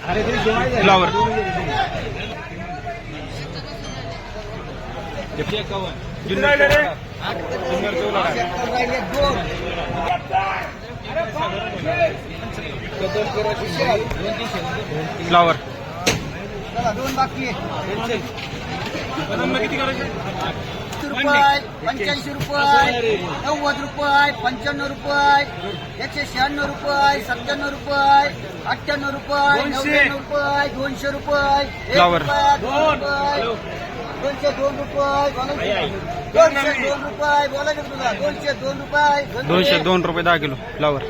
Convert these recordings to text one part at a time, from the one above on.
Flower flower दोन बाकी रुपये 85 रुपये 90 रुपये 95 रुपये 196 रुपये 97 रुपये 98 रुपये 99 रुपये 200 रुपये फ्लावर 202 रुपये 202 रुपये बोलायचं तुला 202 रुपये 202 रुपये 10 किलो फ्लावर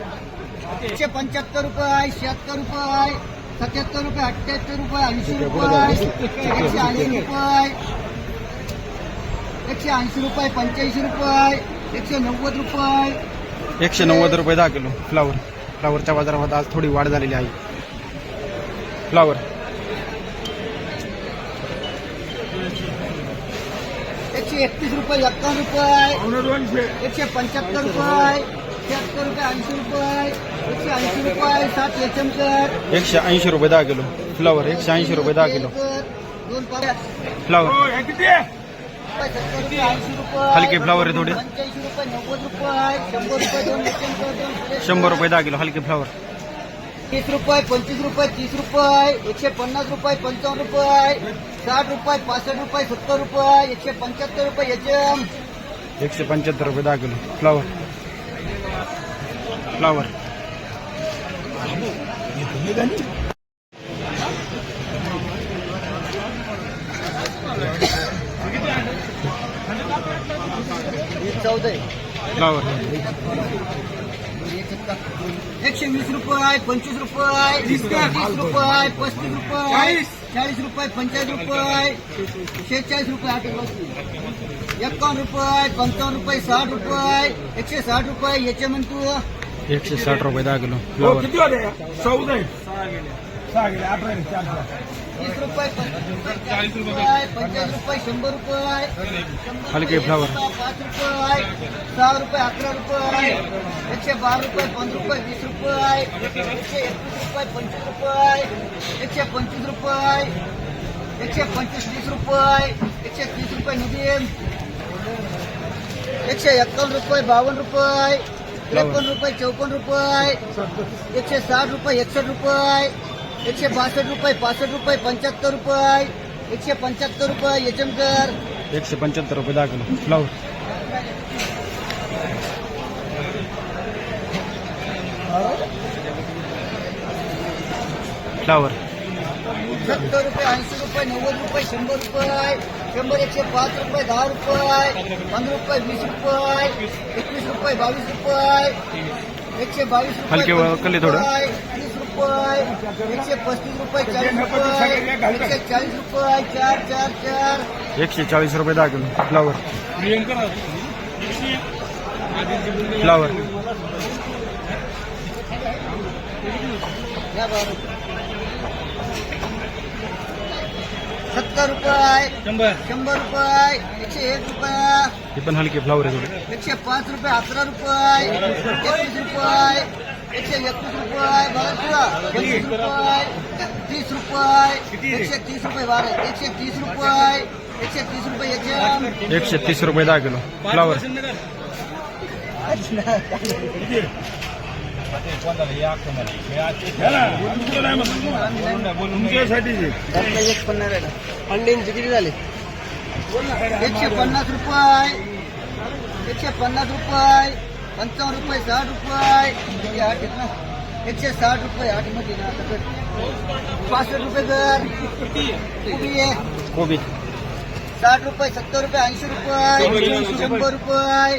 175 रुपये 76 रुपये 77 रुपये 78 रुपये 80 रुपये 180 रुपये 180 रुपये 85 रुपये 190 रुपये 190 रुपये 10 किलो फ्लावर फ्लावरच्या बाजारामध्ये आज थोडी वाढ झालेली आहे फ्लावर 131 रुपये 51 रुपये 175 रुपये 76 रुपये 80 रुपये 180 रुपये 7 एचएमकर 180 रुपये 10 किलो फ्लावर 180 रुपये 10 किलो दोन पाऱ्या फ्लावर 70 रुपये 80 रुपये हलके फ्लावर आहे थोडे 85 रुपये 90 रुपये 100 रुपये 2 एचएमकर 100 रुपये 10 किलो हलके फ्लावर 30 रुपये 25 रुपये 30 रुपये 150 रुपये 55 रुपये 60 रुपये 65 रुपये 70 रुपये 175 रुपये एचएम 175 रुपये 10 किलो फ्लावर फ्लावर फ्लावर 120 रुपये 25 रुपये 30 रुपये 35 रुपये 40 रुपये 45 रुपये 46 रुपये 51 रुपये 55 रुपये 60 रुपये 160 रुपये याचे म्हणतो 160 रुपये 10 किलो फ्लावर 30 रुपये 40 रुपये 45 रुपये 100 रुपये हलके फ्लावर 5 रुपये 6 रुपये 11 रुपये 112 रुपये 5 रुपये 20 रुपये 131 रुपये 25 रुपये 125 रुपये 125 30 रुपये 130 रुपये नदीम 151 रुपये 52 रुपये 53 रुपये 54 रुपये 160 रुपये 61 रुपये 162 रुपये 65 रुपये 75 रुपये 175 रुपये एचएमकर 175 रुपये 10 किलो फ्लावर फ्लावर 70 रुपये 80 रुपये 90 रुपये 100 रुपये 100 105 रुपये 10 रुपये 15 रुपये 20 रुपये 21 रुपये 22 रुपये 122 रुपये हलके कल्ले थोडं 30 रुपये 135 रुपये 40 रुपये 140 रुपये 4 4 4 140 रुपये 10 किलो फ्लावर फ्लावर 70 रुपये 100 रुपये 101 रुपये हे पण हलके फ्लावर आहे थोडे 105 रुपये 11 रुपये 31 रुपये 121 रुपये 25 रुपये 30 रुपये 130 रुपये 130 रुपये 130 रुपये 130 रुपये 10 किलो फ्लावर अंड्यांचे किती झाले 150 रुपये 150 रुपये 55 रुपये 60 रुपये 160 रुपये 8 मध्ये ना 65 रुपये दर कोबी 60 रुपये 70 रुपये 80 रुपये 100 रुपये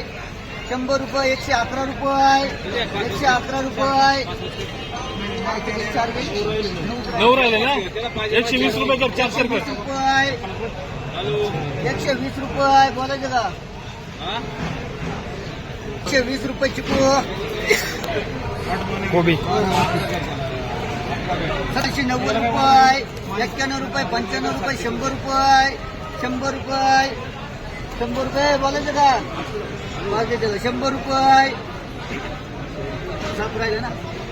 100 रुपये 111 रुपये 111 रुपये 9 राहिले ना 120 रुपये कर 400 रुपये 120 रुपये बोलायचं का 120 रुपये चिकू कोबी 790 रुपये 91 रुपये 95 रुपये 100 रुपये 100 रुपये 100 रुपये बोलायचं का 100 रुपये 7 राहिले ना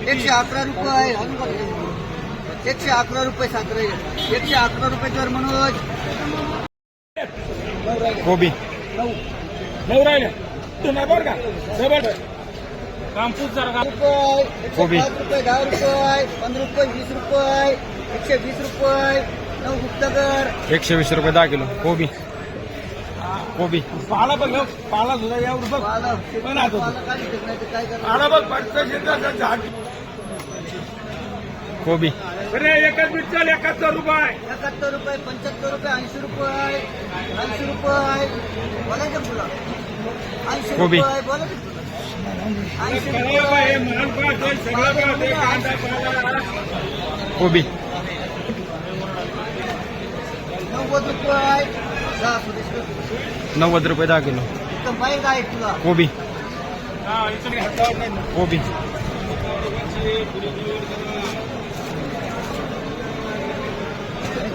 111 रुपये 111 रुपये साखर 111 रुपये दर मनोज कोबी नऊ राहिले तू नाही बरं का डबल कामपूस जरा रुपये कोबी. 105 रुपये 10 रुपये 15 रुपये 20 रुपये 120 रुपये 9 गुप्तकर 120 रुपये 10 किलो कोबी कोबी पाला बघ पाला सुद्धा एवढं बघ पण आता काय करणार पाला बघ पटकन झाड कोबी अरे एकच मिनिट 71 रुपये 71 रुपये 75 रुपये 80 रुपये 80 रुपये बोलायचं तुला 80 कोबी. रुपये बोलायचं 80 हे रुपये माल पाहतोय सगळं पाहतोय कांदा पाला कोबी 90 रुपये जा सुरेश 90 रुपये 10 किलो एकदम बाहेर आहे तुला कोबी हा इकडे हातावर नाही कोबी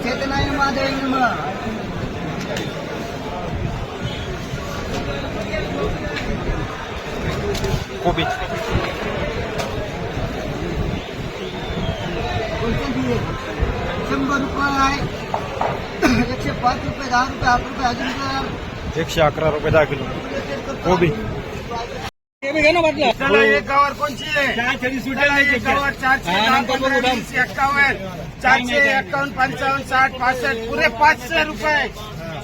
चेतन आहे ना माझं आहे ना मग कोबी कोणतं घे 100 रुपये 105 रुपये 10 रुपये 8 रुपये अजून कर 111 रुपये 10 किलो कोबी चला एक गावर कोणची आहे चला एक गावर 451 451 55 60 65 पुरे 500 रुपये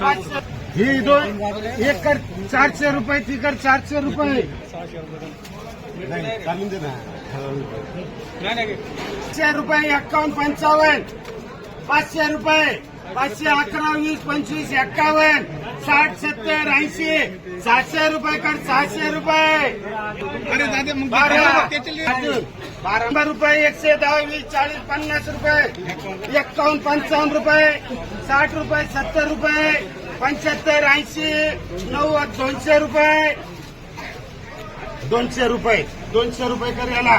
500 ही दोन एक कर 400 रुपये ती कर 400 रुपये 500 रुपये 51 55 500 रुपये 511 20 25 51 60 70 80 700 रुपये कर 700 रुपये अरे दादा 12 रुपये 110 20 40 50 रुपये 51 55 रुपये 60 रुपये 70 रुपये 75 80 90 200 रुपये 200 रुपये कर याला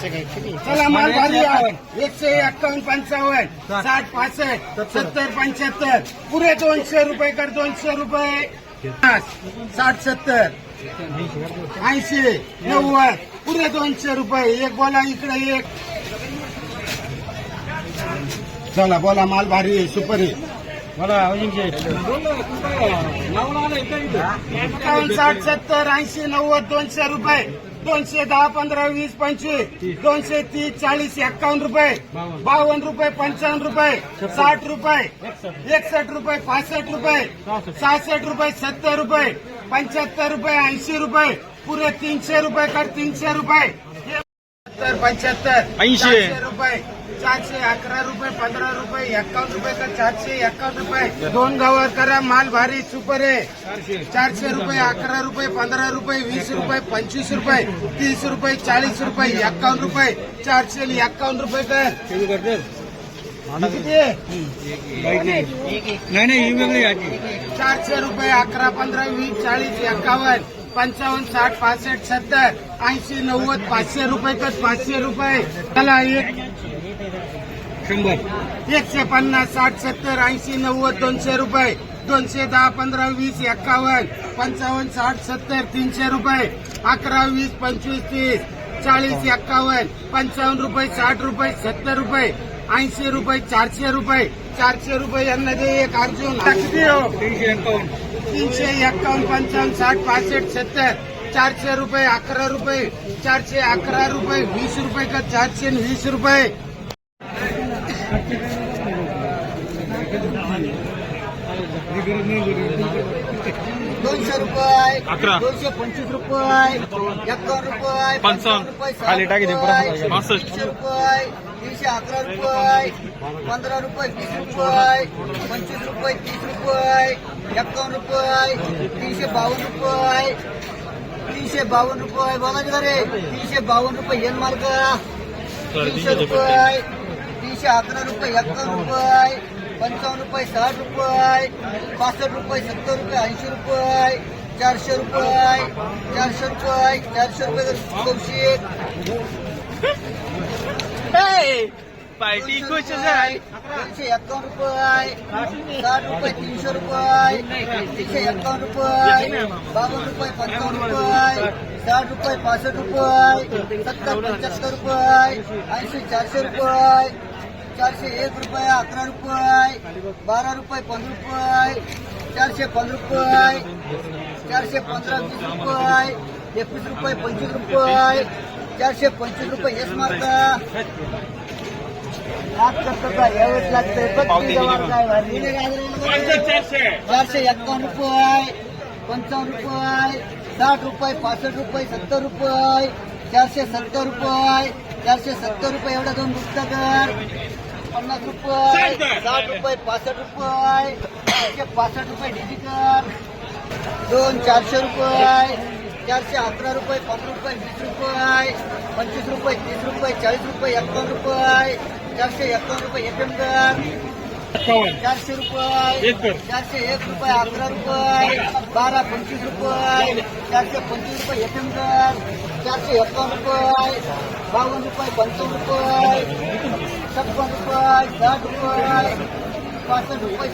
चला माल भारी आहे 151 55 60 65 70 75 पुरे 200 रुपये कर 200 रुपये 60 70 80 90 पुरे 200 रुपये एक बोला इकडे एक चला बोला माल भारी आहे सुपर आहे मला 51 60 70 80 90 200 रुपये 210 15 20 25 230 40 51 रुपये 52 रुपये 55 रुपये 60 रुपये 61 रुपये 65 रुपये 66 रुपये 70 रुपये 75 रुपये 80 रुपये पुरे 300 रुपये कर 300 रुपये 75 80 रुपये 411 रुपये 15 रुपये 51 रुपये तर 451 रुपये दोन गावर करा माल भारी सुपर आहे 400 रुपये 11 रुपये 15 रुपये 20 रुपये 25 रुपये 30 रुपये 40 रुपये 51 रुपये 451 रुपये कर किती नाही ही वेगळी आहे 400 रुपये 11 15 20 40 51 55 60 65 70 80 90 500 रुपये तर 500 रुपये चला एक 150 60 70 80 90 200 रुपये 210 15 20 51 55 60 70 300 रुपये 11 20 25 30 40 51 55 रुपये 60 रुपये 70 रुपये 80 रुपये 400 रुपये 400 रुपये यांना दे एक अर्जुन किती हो 351 55 60 65 70 400 रुपये 11 रुपये 411 रुपये 20 रुपये का 420 रुपये 200 रुपये 11 225 रुपये 51 रुपये 55 खाली टाकी दे परत 65 रुपये 311 रुपये 15 रुपये 20 रुपये 25 रुपये 30 रुपये 51 रुपये 352 रुपये 352 रुपये बघा रे 352 रुपये येन मार्ग 300 रुपये 311 रुपये 51 रुपये 55 रुपये 60 रुपये 65 रुपये 70 रुपये 80 रुपये 400 रुपये 400 रुपये 400 रुपये कौशिक पार्टी खुश 251 रुपये 60 रुपये 300 रुपये 351 रुपये 52 रुपये 55 रुपये 60 रुपये 65 रुपये 70 75 रुपये 80 400 रुपये 401 रुपये 11 रुपये 12 रुपये 15 रुपये 415 रुपये 415 20 रुपये 21 रुपये 25 रुपये 425 रुपये यश मार्का यावेळेस लागतंय 451 रुपये 55 रुपये 60 रुपये 65 रुपये 70 रुपये 470 रुपये 470 रुपये एवढा दोन पुस्तकर 50 रुपये 60 रुपये 65 रुपये 165 रुपये डिजिटल दोन 400 रुपये 411 रुपये 5 रुपये 20 रुपये 25 रुपये 30 रुपये 40 रुपये 51 रुपये 451 रुपये एफएमकर 400 रुपये 401 रुपये 11 रुपये 12 25 रुपये 425 रुपये एफएमकर 451 रुपये 52 रुपये 55 रुपये 56 रुपये 60 रुपये 65 रुपये 70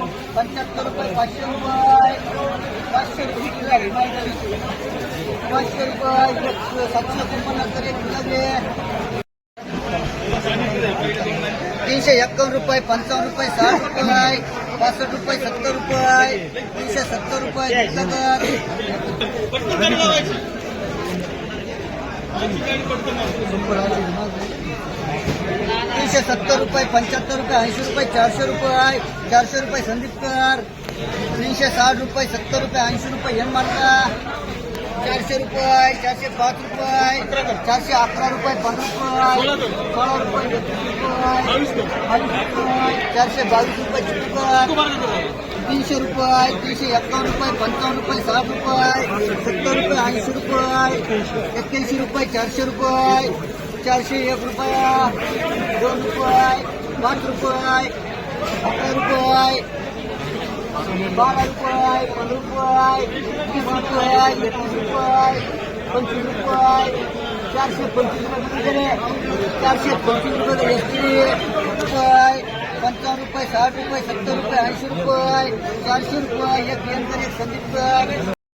रुपये 75 रुपये 500 रुपये 500 रुपये 500 रुपये 759 एक गुलाबे 351 रुपये 55 रुपये 60 रुपये 65 रुपये 70 रुपये 370 रुपये तीनशे 70 रुपये 75 रुपये 80 रुपये 400 रुपये 400 रुपये संदीपकर 360 रुपये 70 रुपये 80 रुपये एम मार्का 400 रुपये 405 रुपये 411 रुपये 15 रुपये 16 रुपये 22 रुपये 422 रुपये चिटकर 300 रुपये 351 रुपये 55 रुपये 60 रुपये 70 रुपये 80 रुपये 81 रुपये 400 रुपये 401 रुपया 2 रुपये 5 रुपये 11 रुपये 12 रुपये 15 रुपये 20 रुपये 21 रुपये 25 रुपये 425 रुपये 425 रुपये एसटी रुपये 55 रुपये 60 रुपये 70 रुपये 80 रुपये 400 रुपये एक संदीपकर